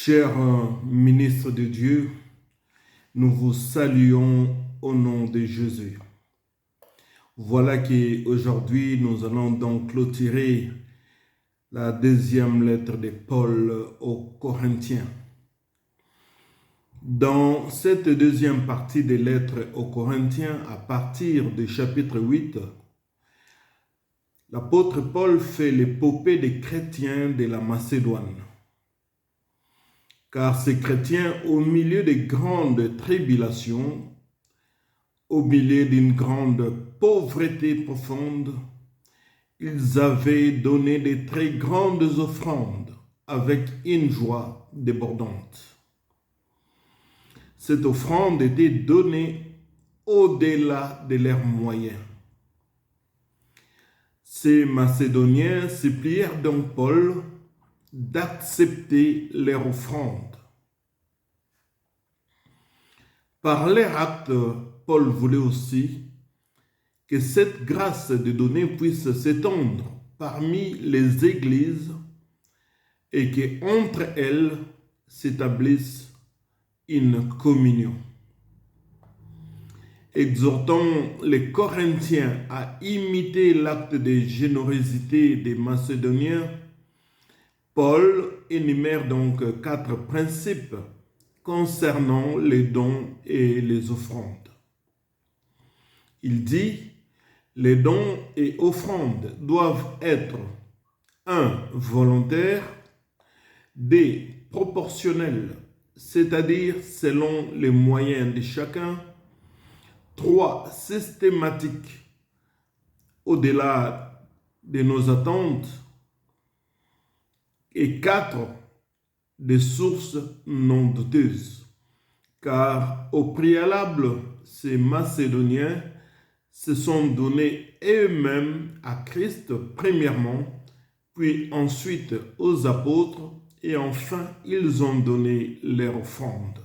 Chers ministres de Dieu, nous vous saluons au nom de Jésus. Voilà qu'aujourd'hui, nous allons donc clôturer la deuxième lettre de Paul aux Corinthiens. Dans cette deuxième partie des lettres aux Corinthiens, à partir du chapitre 8, l'apôtre Paul fait l'épopée des chrétiens de la Macédoine. Car ces chrétiens, au milieu de grandes tribulations, au milieu d'une grande pauvreté profonde, ils avaient donné de très grandes offrandes avec une joie débordante. Cette offrande était donnée au-delà de leurs moyens. Ces Macédoniens supplièrent donc Paul d'accepter leur offrande. Par leur acte, Paul voulait aussi que cette grâce de donner puisse s'étendre parmi les églises et qu'entre elles s'établisse une communion. Exhortant les Corinthiens à imiter l'acte de générosité des Macédoniens, Paul énumère donc 4 principes concernant les dons et les offrandes. Il dit, les dons et offrandes doivent être 1. Volontaires, 2. Proportionnels, c'est-à-dire selon les moyens de chacun, 3. Systématiques, au-delà de nos attentes, et 4. Des sources non douteuses. Car au préalable, ces Macédoniens se sont donnés eux-mêmes à Christ premièrement, puis ensuite aux apôtres, et enfin ils ont donné leur offrande.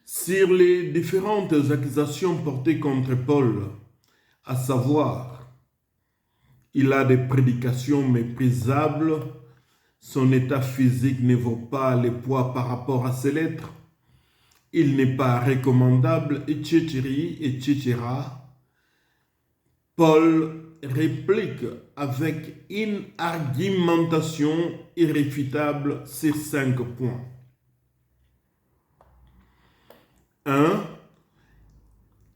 Sur les différentes accusations portées contre Paul, à savoir, il a des prédications méprisables, son état physique ne vaut pas le poids par rapport à ses lettres, il n'est pas recommandable, etc. Paul réplique avec une argumentation irréfutable sur 5 points. 1.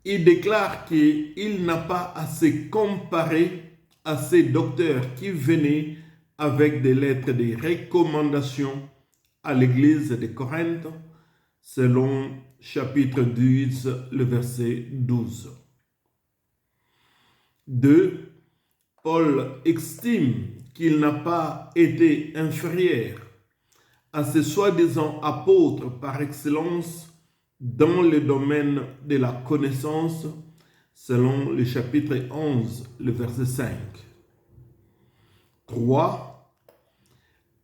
Il déclare qu'il n'a pas à se comparer à ces docteurs qui venaient avec des lettres de recommandation à l'église de Corinthe, selon chapitre 10, le verset 12. 2. Paul estime qu'il n'a pas été inférieur à ces soi-disant apôtres par excellence dans le domaine de la connaissance, selon le chapitre 11, le verset 5. 3.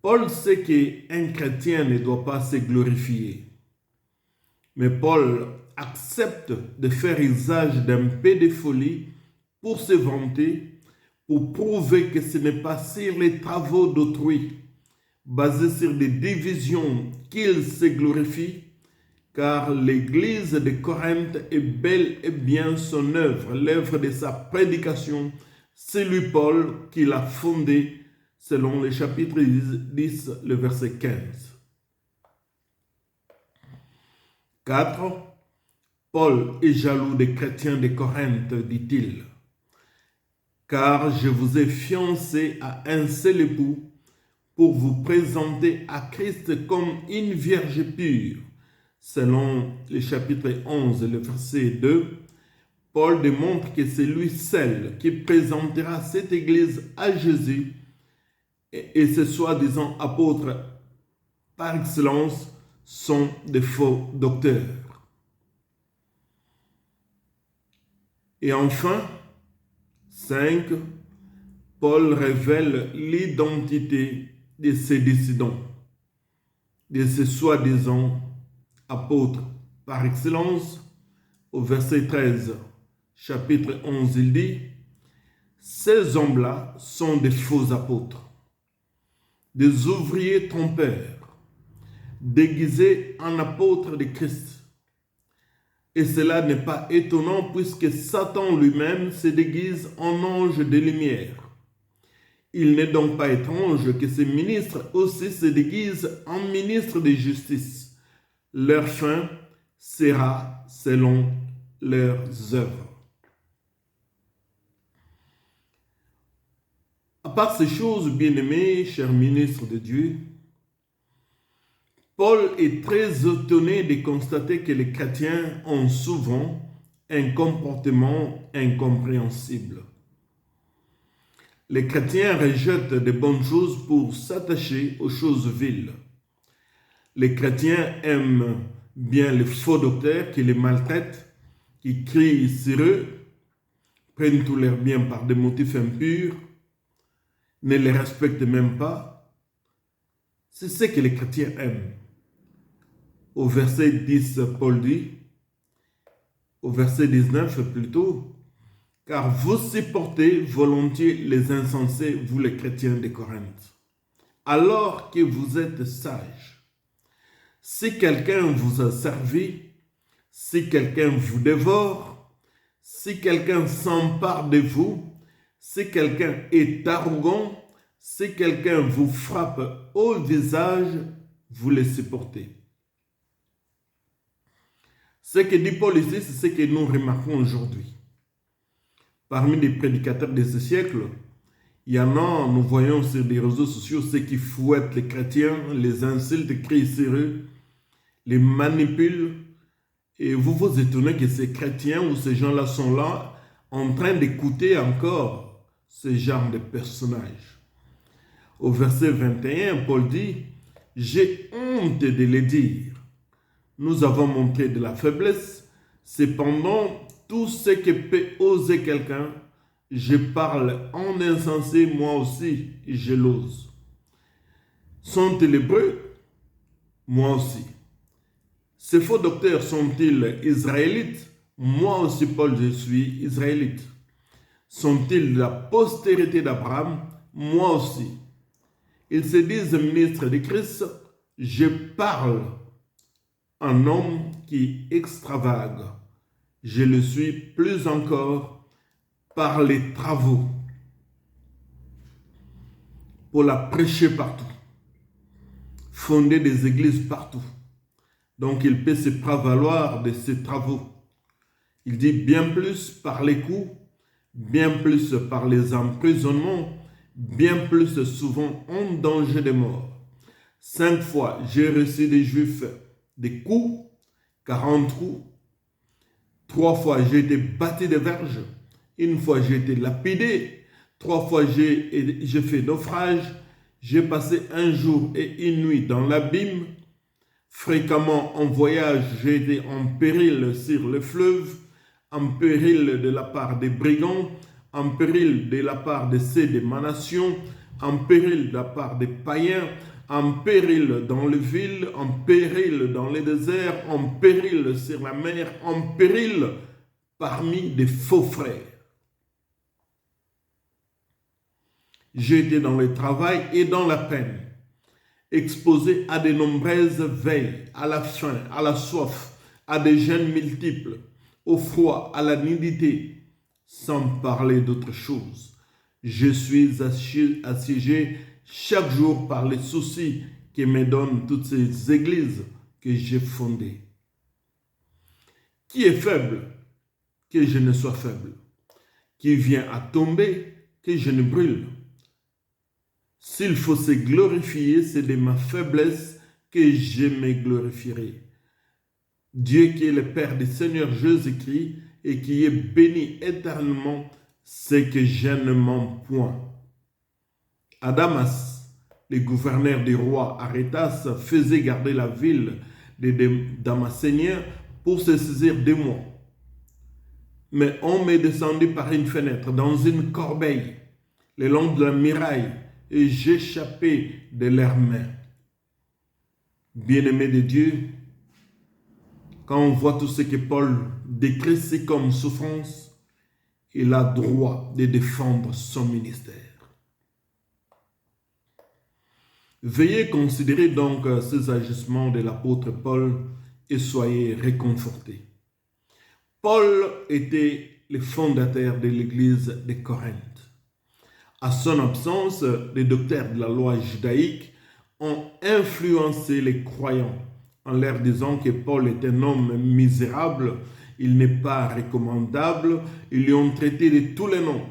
Paul sait qu'un chrétien ne doit pas se glorifier. Mais Paul accepte de faire usage d'un peu de folie pour se vanter, pour prouver que ce n'est pas sur les travaux d'autrui, basés sur des divisions, qu'il se glorifie, car l'église de Corinthe est bel et bien son œuvre, l'œuvre de sa prédication. C'est lui, Paul, qui l'a fondée, selon le chapitre 10, le verset 15. 4. Paul est jaloux des chrétiens de Corinthe, dit-il, car je vous ai fiancés à un seul époux pour vous présenter à Christ comme une vierge pure. Selon le chapitre 11, le verset 2, Paul démontre que c'est lui seul qui présentera cette église à Jésus et ces soi-disant apôtres par excellence sont des faux docteurs. Et enfin, 5. Paul révèle l'identité de ces dissidents, de ces soi-disant apôtres par excellence. Au verset 13, chapitre 11, il dit, ces hommes-là sont des faux apôtres. des ouvriers trompeurs, déguisés en apôtres de Christ. Et cela n'est pas étonnant puisque Satan lui-même se déguise en ange de lumière. Il n'est donc pas étrange que ces ministres aussi se déguisent en ministres de justice. Leur fin sera selon leurs œuvres. À part ces choses, bien-aimés, chers ministres de Dieu, Paul est très étonné de constater que les chrétiens ont souvent un comportement incompréhensible. Les chrétiens rejettent de bonnes choses pour s'attacher aux choses viles. Les chrétiens aiment bien les faux docteurs qui les maltraitent, qui crient sur eux, prennent tous leurs biens par des motifs impurs, ne les respectent même pas. C'est ce que les chrétiens aiment. Au verset 10, Paul dit, au verset 19 plutôt, « Car vous supportez volontiers les insensés, vous les chrétiens de Corinthe, alors que vous êtes sages. Si quelqu'un vous a servi, si quelqu'un vous dévore, si quelqu'un s'empare de vous, si quelqu'un est arrogant, si quelqu'un vous frappe au visage, vous les supportez. » Ce que dit Paul ici, c'est ce que nous remarquons aujourd'hui. Parmi les prédicateurs de ce siècle, il y en a, nous voyons sur les réseaux sociaux, ceux qui fouettent les chrétiens, les insultent, crient sur eux, les manipulent. Et vous vous étonnez que ces chrétiens ou ces gens-là sont là en train d'écouter encore ce genre de personnages. Au verset 21, Paul dit, « J'ai honte de le dire. Nous avons montré de la faiblesse. Cependant, tout ce que peut oser quelqu'un, je parle en insensé, moi aussi, je l'ose. Sont-ils hébreux? Moi aussi. Ces faux docteurs sont-ils israélites? Moi aussi, Paul, je suis israélite. Sont-ils de la postérité d'Abraham? Moi aussi. Ils se disent ministres de Christ. Je parle en homme qui extravague. Je le suis plus encore par les travaux pour la prêcher partout, fonder des églises partout. Donc il peut se prévaloir de ses travaux. Il dit bien plus par les coups, bien plus par les emprisonnements, bien plus souvent en danger de mort. 5 fois j'ai reçu des Juifs des coups, 40 coups. 3 fois j'ai été battu de verges. 1 fois j'ai été lapidé. 3 fois j'ai fait naufrage. J'ai passé 1 jour et 1 nuit dans l'abîme. Fréquemment en voyage, j'ai été en péril sur le fleuve, en péril de la part des brigands, en péril de la part de ceux de ma nation, en péril de la part des païens, en péril dans les villes, en péril dans les déserts, en péril sur la mer, en péril parmi des faux frères. J'ai été dans le travail et dans la peine, exposé à de nombreuses veilles, à la faim, à la soif, à des jeûnes multiples, au froid, à la nudité, sans parler d'autre chose. Je suis assiégé chaque jour par les soucis que me donnent toutes ces églises que j'ai fondées. Qui est faible? Que je ne sois faible. Qui vient à tomber? Que je ne brûle. S'il faut se glorifier, c'est de ma faiblesse que je me glorifierai. Dieu qui est le Père du Seigneur Jésus-Christ et qui est béni éternellement, c'est que je ne mens point. À Damas, le gouverneur du roi Arétas faisait garder la ville des Damascéniens pour se saisir de moi. Mais on m'est descendu par une fenêtre dans une corbeille, le long de la muraille, et j'échappais de leurs mains. Bien-aimés de Dieu, quand on voit tout ce que Paul décrit comme souffrance, il a droit de défendre son ministère. Veuillez considérer donc ces agissements de l'apôtre Paul et soyez réconfortés. Paul était le fondateur de l'église de Corinthe. À son absence, les docteurs de la loi judaïque ont influencé les croyants en leur disant que Paul est un homme misérable, il n'est pas recommandable, ils lui ont traité de tous les noms.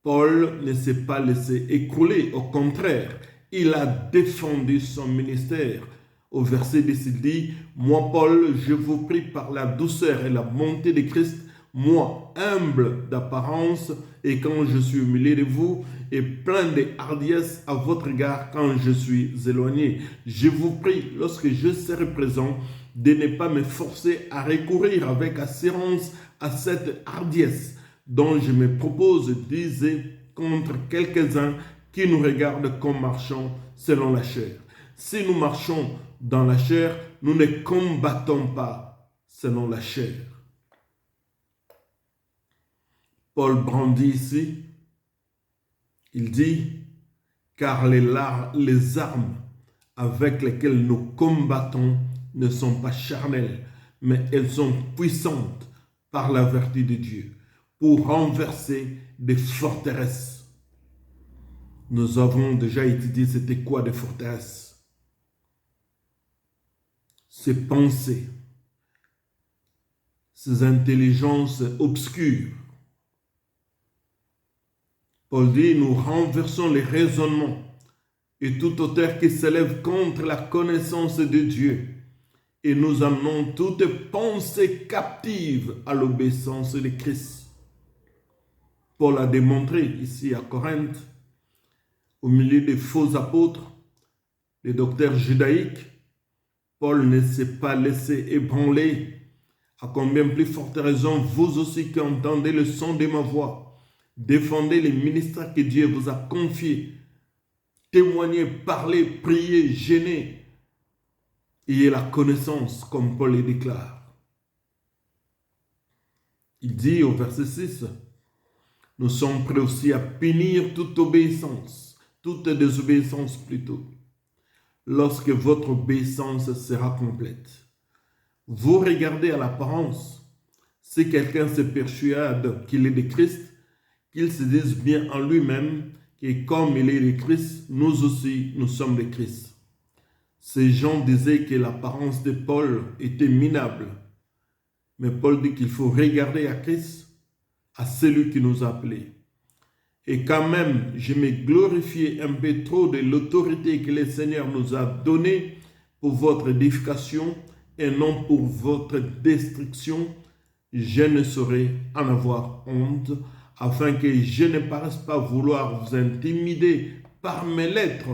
Paul ne s'est pas laissé écrouler, au contraire, il a défendu son ministère. Au verset 10, il dit, « Moi, Paul, je vous prie par la douceur et la bonté de Christ, moi, humble d'apparence, et quand je suis au milieu de vous, et plein de hardiesse à votre égard quand je suis éloigné. Je vous prie, lorsque je serai présent, de ne pas me forcer à recourir avec assurance à cette hardiesse dont je me propose d'user contre quelques-uns qui nous regardent comme marchant selon la chair. Si nous marchons dans la chair, nous ne combattons pas selon la chair. » Paul brandit ici, il dit, « Car les armes avec lesquelles nous combattons ne sont pas charnelles, mais elles sont puissantes par la vertu de Dieu, pour renverser des forteresses. » Nous avons déjà étudié c'était quoi des forteresses. Ces pensées, ces intelligences obscures. Paul dit, nous renversons les raisonnements et toute hauteur qui s'élève contre la connaissance de Dieu et nous amenons toute pensée captive à l'obéissance de Christ. Paul a démontré ici à Corinthe, au milieu des faux apôtres, des docteurs judaïques, Paul ne s'est pas laissé ébranler. À combien plus forte raison, vous aussi qui entendez le son de ma voix, défendez les ministères que Dieu vous a confiés, témoignez, parlez, priez, jeûnez, ayez la connaissance comme Paul le déclare. Il dit au verset 6, « Nous sommes prêts aussi à punir toute obéissance, toute désobéissance plutôt, lorsque votre obéissance sera complète. » Vous regardez à l'apparence, si quelqu'un se persuade qu'il est de Christ, qu'il se dise bien en lui-même que comme il est de Christ, nous aussi, nous sommes de Christ. Ces gens disaient que l'apparence de Paul était minable. Mais Paul dit qu'il faut regarder à Christ, à celui qui nous a appelés. Et quand même, je me glorifiais un peu trop de l'autorité que le Seigneur nous a donnée pour votre édification et non pour votre destruction, je ne saurais en avoir honte, afin que je ne paraisse pas vouloir vous intimider par mes lettres.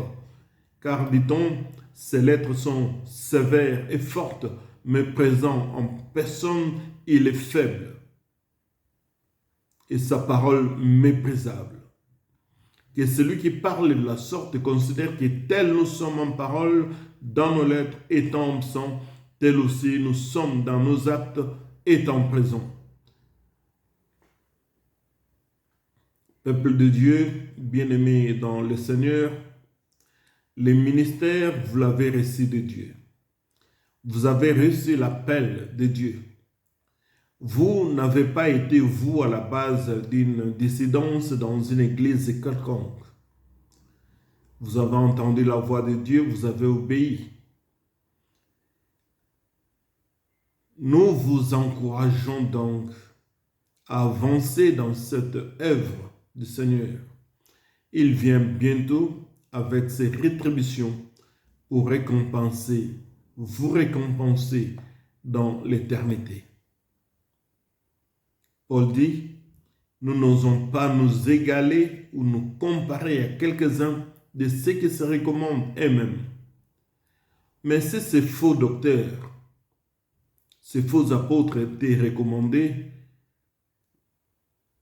Car, dit-on, ces lettres sont sévères et fortes, mais présent en personne, il est faible. Et sa parole méprisable. Que celui qui parle de la sorte considère que tel nous sommes en parole dans nos lettres étant absents, tel aussi nous sommes dans nos actes étant présents. Peuple de Dieu, bien-aimé dans le Seigneur, les ministères, vous l'avez reçu de Dieu. Vous avez reçu l'appel de Dieu. Vous n'avez pas été, vous, à la base d'une dissidence dans une église quelconque. Vous avez entendu la voix de Dieu, vous avez obéi. Nous vous encourageons donc à avancer dans cette œuvre du Seigneur. Il vient bientôt avec ses rétributions pour vous récompenser dans l'éternité. Paul dit, nous n'osons pas nous égaler ou nous comparer à quelques-uns de ceux qui se recommandent eux-mêmes. Mais si ces faux docteurs, ces faux apôtres étaient recommandés,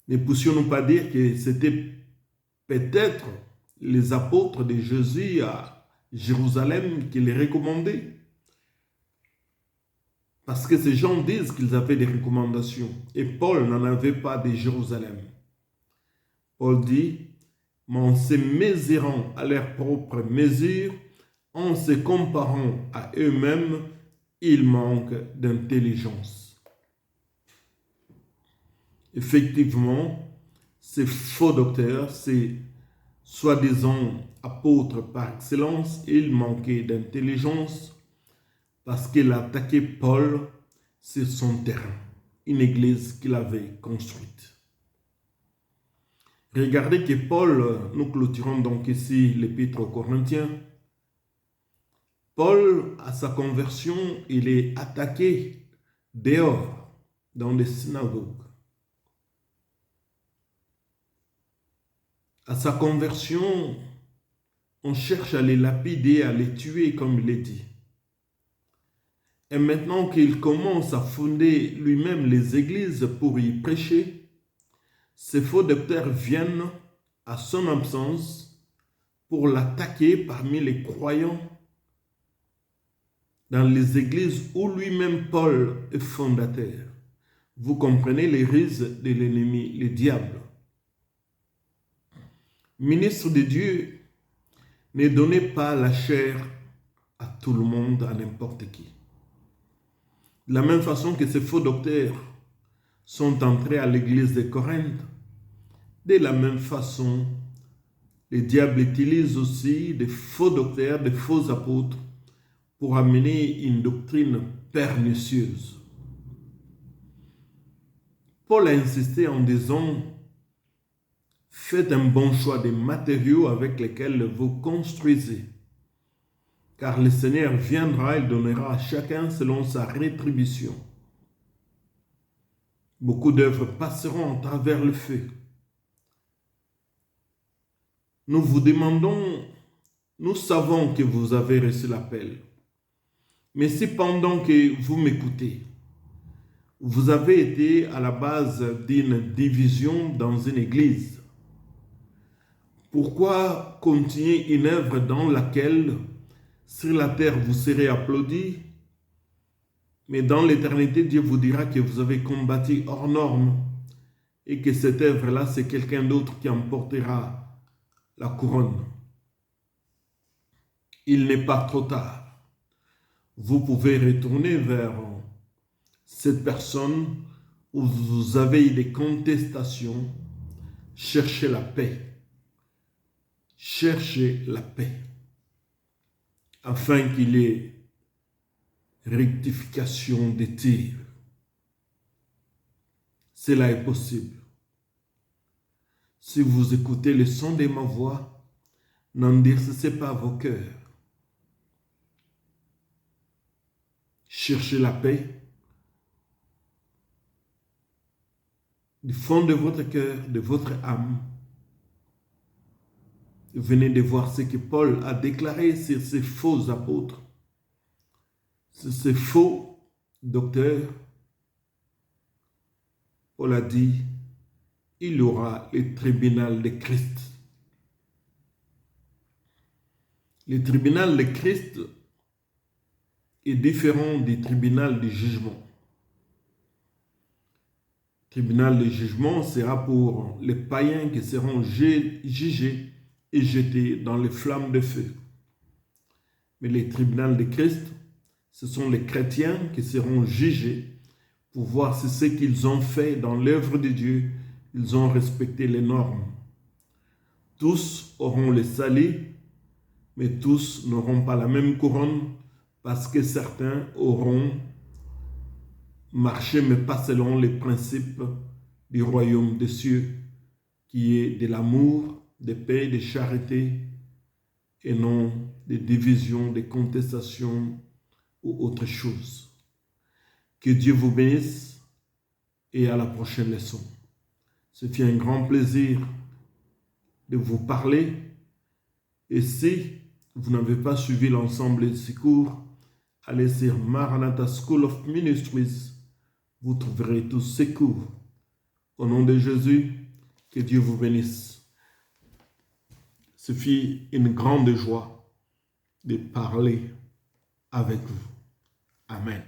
ne puissions-nous pas dire que c'était peut-être les apôtres de Jésus à Jérusalem qui les recommandaient? Parce que ces gens disent qu'ils avaient des recommandations. Et Paul n'en avait pas de Jérusalem. Paul dit, mais en se mesurant à leur propre mesure, en se comparant à eux-mêmes, ils manquent d'intelligence. Effectivement, ces faux docteurs, ces soi-disant apôtres par excellence, ils manquaient d'intelligence parce qu'ils attaquaient Paul sur son terrain, une église qu'il avait construite. Regardez que Paul, nous clôturons donc ici l'épître aux Corinthiens. Paul, à sa conversion, il est attaqué dehors, dans les synagogues. À sa conversion, on cherche à les lapider, à les tuer, comme il est dit. Et maintenant qu'il commence à fonder lui-même les églises pour y prêcher, ces faux docteurs viennent à son absence pour l'attaquer parmi les croyants dans les églises où lui-même Paul est fondateur. Vous comprenez les ruses de l'ennemi, le diable. Ministre de Dieu, ne donnez pas la chair à tout le monde, à n'importe qui. De la même façon que ces faux docteurs sont entrés à l'église de Corinthe, de la même façon, le diable utilise aussi des faux docteurs, des faux apôtres pour amener une doctrine pernicieuse. Paul a insisté en disant: faites un bon choix des matériaux avec lesquels vous construisez, car le Seigneur viendra et donnera à chacun selon sa rétribution. Beaucoup d'œuvres passeront à travers le feu. Nous vous demandons, nous savons que vous avez reçu l'appel, mais si pendant que vous m'écoutez, vous avez été à la base d'une division dans une église, pourquoi continuer une œuvre dans laquelle sur la terre vous serez applaudis, mais dans l'éternité Dieu vous dira que vous avez combattu hors norme et que cette œuvre-là c'est quelqu'un d'autre qui emportera la couronne. Il n'est pas trop tard. Vous pouvez retourner vers cette personne où vous avez eu des contestations. Cherchez la paix. Cherchez la paix. Afin qu'il y ait rectification des tirs. Cela est possible. Si vous écoutez le son de ma voix, n'endurcissez pas vos cœurs. Cherchez la paix du fond de votre cœur, de votre âme. Venez de voir ce que Paul a déclaré sur ces faux apôtres, sur ces faux docteurs. Paul a dit: il y aura le tribunal de Christ. Le tribunal de Christ est différent du tribunal du jugement. Le tribunal de jugement sera pour les païens qui seront jugés et jetés dans les flammes de feu. Mais le tribunal de Christ, ce sont les chrétiens qui seront jugés pour voir si ce qu'ils ont fait dans l'œuvre de Dieu, ils ont respecté les normes. Tous auront le salut, mais tous n'auront pas la même couronne parce que certains auront marché, mais pas selon les principes du royaume des cieux, qui est de l'amour, de paix, de charité, et non des divisions, des contestations ou autre chose. Que Dieu vous bénisse et à la prochaine leçon. Ce fut un grand plaisir de vous parler. Et si vous n'avez pas suivi l'ensemble de ces cours, allez sur Maranatha School of Ministries. Vous trouverez tous ces cours. Au nom de Jésus, que Dieu vous bénisse. Ce fut une grande joie de parler avec vous. Amen.